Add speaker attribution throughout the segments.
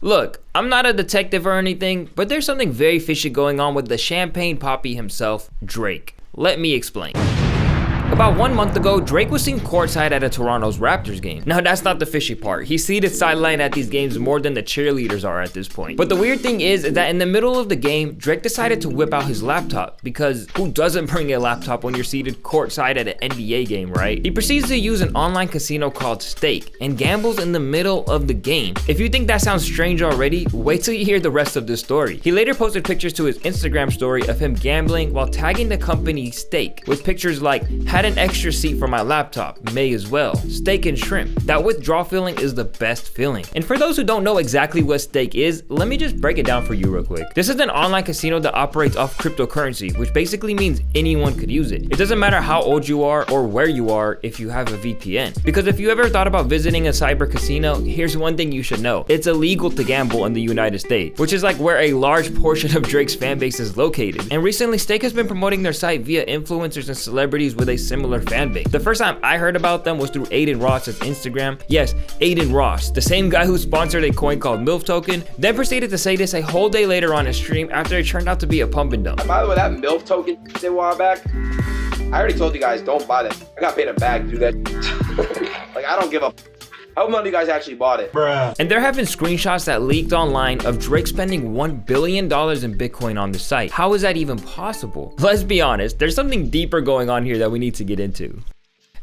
Speaker 1: Look, I'm not a detective or anything, but there's something very fishy going on with the champagne poppy himself, Drake. Let me explain. About 1 month ago, Drake was seen courtside at a Toronto's Raptors game. Now that's not the fishy part. He's seated sideline at these games more than the cheerleaders are at this point. But the weird thing is that in the middle of the game, Drake decided to whip out his laptop, because who doesn't bring a laptop when you're seated courtside at an NBA game, right? He proceeds to use an online casino called Stake and gambles in the middle of the game. If you think that sounds strange already, wait till you hear the rest of the story. He later posted pictures to his Instagram story of him gambling while tagging the company Stake with pictures like, "Had an extra seat for my laptop, may as well. Steak and shrimp." That withdrawal feeling is the best feeling. And for those who don't know exactly what Stake is, let me just break it down for you real quick. This is an online casino that operates off cryptocurrency, which basically means anyone could use it. It doesn't matter how old you are or where you are if you have a VPN. Because if you ever thought about visiting a cyber casino, here's one thing you should know. It's illegal to gamble in the United States, which is like where a large portion of Drake's fan base is located. And recently, Stake has been promoting their site via influencers and celebrities with a similar fan base. The first time I heard about them was through Aiden Ross's Instagram. Yes, Aiden Ross, the same guy who sponsored a coin called MILF Token, then proceeded to say this a whole day later on his stream after it turned out to be a pump and dump.
Speaker 2: By the way, that MILF Token a while back, I already told you guys don't buy that. I got paid a bag to do that. Like, I don't give a I hope none of you guys actually bought it. Bruh.
Speaker 1: And there have been screenshots that leaked online of Drake spending $1 billion in Bitcoin on the site. How is that even possible? Let's be honest, there's something deeper going on here that we need to get into.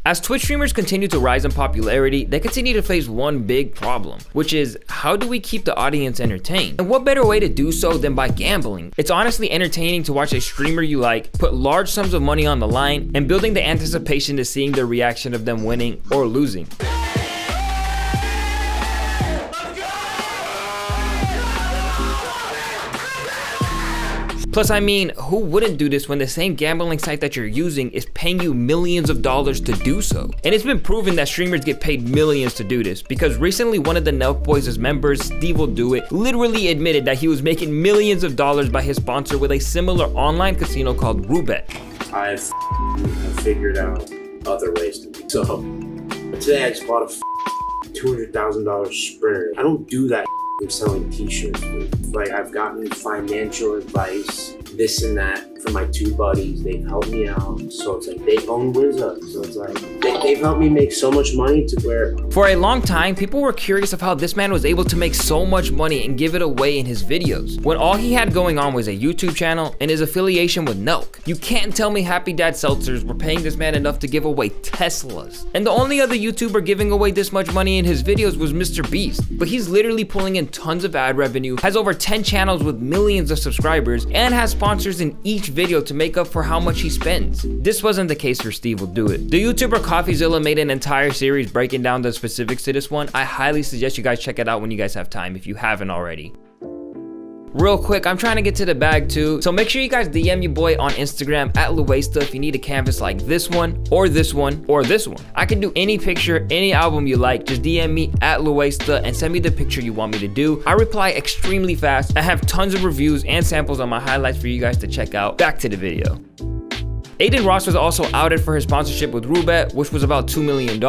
Speaker 1: As Twitch streamers continue to rise in popularity, they continue to face one big problem, which is how do we keep the audience entertained? And what better way to do so than by gambling? It's honestly entertaining to watch a streamer you like put large sums of money on the line and building the anticipation to seeing the reaction of them winning or losing. Plus, I mean, who wouldn't do this when the same gambling site that you're using is paying you millions of dollars to do so? And it's been proven that streamers get paid millions to do this, because recently one of the Nelk Boys' members, Steve Will Do It, literally admitted that he was making millions of dollars by his sponsor with a similar online casino called Roobet.
Speaker 3: I've figured out other ways to do so. Today I just bought a $200,000 Sprinter. I don't do that. I'm selling t-shirts. Like, I've gotten financial advice, this and that, from my two buddies. They've helped me out. So it's like, they own Wizard. So it's like, they've helped me make so much money to where...
Speaker 1: For a long time, people were curious of how this man was able to make so much money and give it away in his videos, when all he had going on was a YouTube channel and his affiliation with Nelk. You can't tell me Happy Dad Seltzers were paying this man enough to give away Teslas. And the only other YouTuber giving away this much money in his videos was Mr. Beast. But he's literally pulling in tons of ad revenue, has over 10 channels with millions of subscribers, and has sponsors in each video to make up for how much he spends. This wasn't the case for Steve Will Do It. The YouTuber CoffeeZilla made an entire series breaking down the specifics to this one. I highly suggest you guys check it out when you guys have time if you haven't already. Real quick, I'm trying to get to the bag too, so make sure you guys DM your boy on Instagram at Louaista if you need a canvas like this one, or this one, or this one. I can do any picture, any album you like. Just DM me at Louaista and send me the picture you want me to do. I reply extremely fast. I have tons of reviews and samples on my highlights for you guys to check out. Back to the video. Aiden Ross was also outed for his sponsorship with Roobet, which was about $2 million.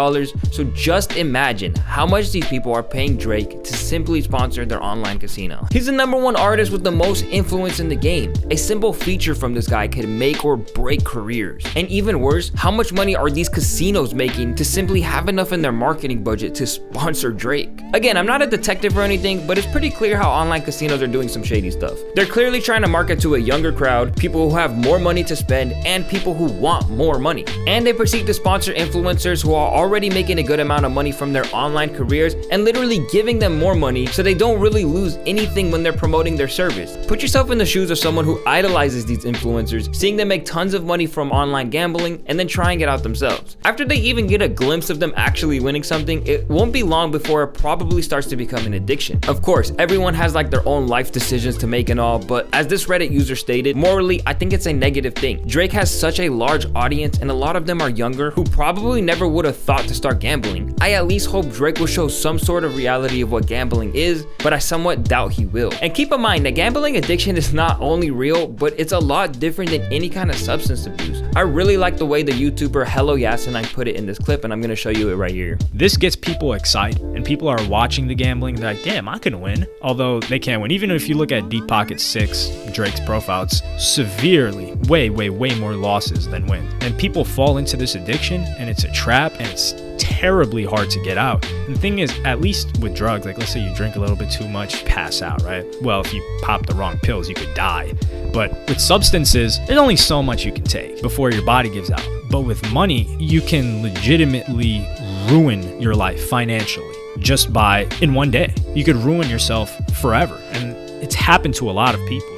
Speaker 1: So just imagine how much these people are paying Drake to simply sponsor their online casino. He's the #1 artist with the most influence in the game. A simple feature from this guy could make or break careers. And even worse, how much money are these casinos making to simply have enough in their marketing budget to sponsor Drake? Again, I'm not a detective or anything, but it's pretty clear how online casinos are doing some shady stuff. They're clearly trying to market to a younger crowd, people who have more money to spend, and people who want more money. And they proceed to sponsor influencers who are already making a good amount of money from their online careers and literally giving them more money so they don't really lose anything when they're promoting their service. Put yourself in the shoes of someone who idolizes these influencers, seeing them make tons of money from online gambling and then trying it out themselves. After they even get a glimpse of them actually winning something, it won't be long before it probably starts to become an addiction. Of course, everyone has like their own life decisions to make and all, but as this Reddit user stated, morally, I think it's a negative thing. Drake has such a large audience, and a lot of them are younger who probably never would have thought to start gambling. I at least hope Drake will show some sort of reality of what gambling is, but I somewhat doubt he will. And keep in mind that gambling addiction is not only real, but it's a lot different than any kind of substance abuse. I really like the way the YouTuber Louaista put it in this clip, and I'm gonna show you it right here.
Speaker 4: This gets people excited, and people are watching the gambling. They're like, damn, I can win. Although they can't win. Even if you look at Deep Pocket 6, Drake's profile, it's severely, way more losses than wins. And people fall into this addiction, and it's a trap, and it's terribly hard to get out. And the thing is, at least with drugs, like let's say you drink a little bit too much, pass out, right? Well, if you pop the wrong pills, you could die. But with substances, there's only so much you can take before your body gives out. But with money, you can legitimately ruin your life financially just by, in one day. You could ruin yourself forever. And it's happened to a lot of people.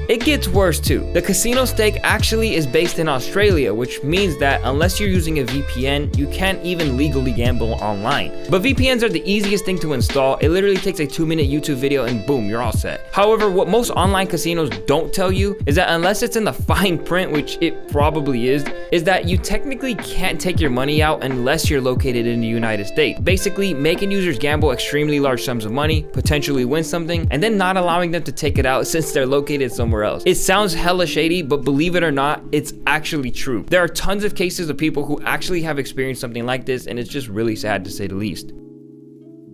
Speaker 1: It gets worse too. The casino stake actually is based in Australia, which means that unless you're using a VPN, you can't even legally gamble online. But VPNs are the easiest thing to install. It literally takes a 2-minute YouTube video and boom, you're all set. However, what most online casinos don't tell you is that unless it's in the fine print, which it probably is that you technically can't take your money out unless you're located in the United States. Basically, making users gamble extremely large sums of money, potentially win something, and then not allowing them to take it out since they're located somewhere else. It sounds hella shady, but believe it or not, it's actually true. There are tons of cases of people who actually have experienced something like this, and it's just really sad to say the least.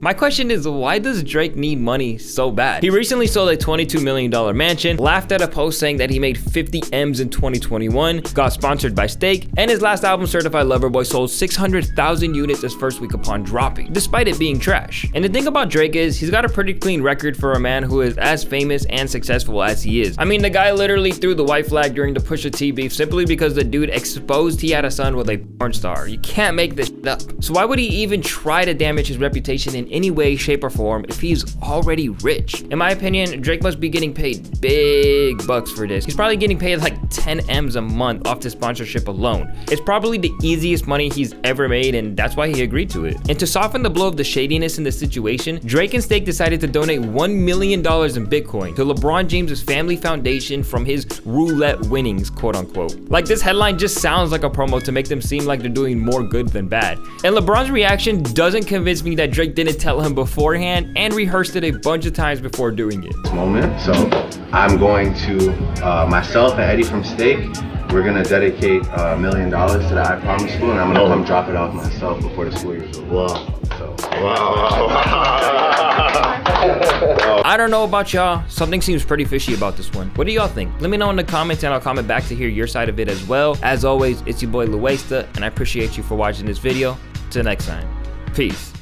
Speaker 1: My question is, why does Drake need money so bad? He recently sold a $22 million mansion, laughed at a post saying that he made 50 M's in 2021, got sponsored by Steak, and his last album, Certified Lover Boy, sold 600,000 units his first week upon dropping, despite it being trash. And the thing about Drake is, he's got a pretty clean record for a man who is as famous and successful as he is. I mean, the guy literally threw the white flag during the Pusha T beef simply because the dude exposed he had a son with a porn star. You can't make this shit up. So why would he even try to damage his reputation in any way, shape, or form if he's already rich? In my opinion, Drake must be getting paid big bucks for this. He's probably getting paid like 10 M's a month off the sponsorship alone. It's probably the easiest money he's ever made, and that's why he agreed to it. And to soften the blow of the shadiness in the situation, Drake and Steak decided to donate $1 million in Bitcoin to LeBron James's family foundation from his roulette winnings, quote unquote. Like, this headline just sounds like a promo to make them seem like they're doing more good than bad. And LeBron's reaction doesn't convince me that Drake didn't tell him beforehand and rehearsed it a bunch of times before doing it.
Speaker 5: Moment, so I'm going to myself and Eddie from Steak. We're gonna dedicate $1 million to the I Promise School, and I'm gonna come drop it off myself before the school year's over. Wow. So.
Speaker 1: I don't know about y'all, something seems pretty fishy about this one. What do y'all think? Let me know in the comments and I'll comment back to hear your side of it as well. As always, it's your boy Louaista, and I appreciate you for watching this video. Till next time, peace.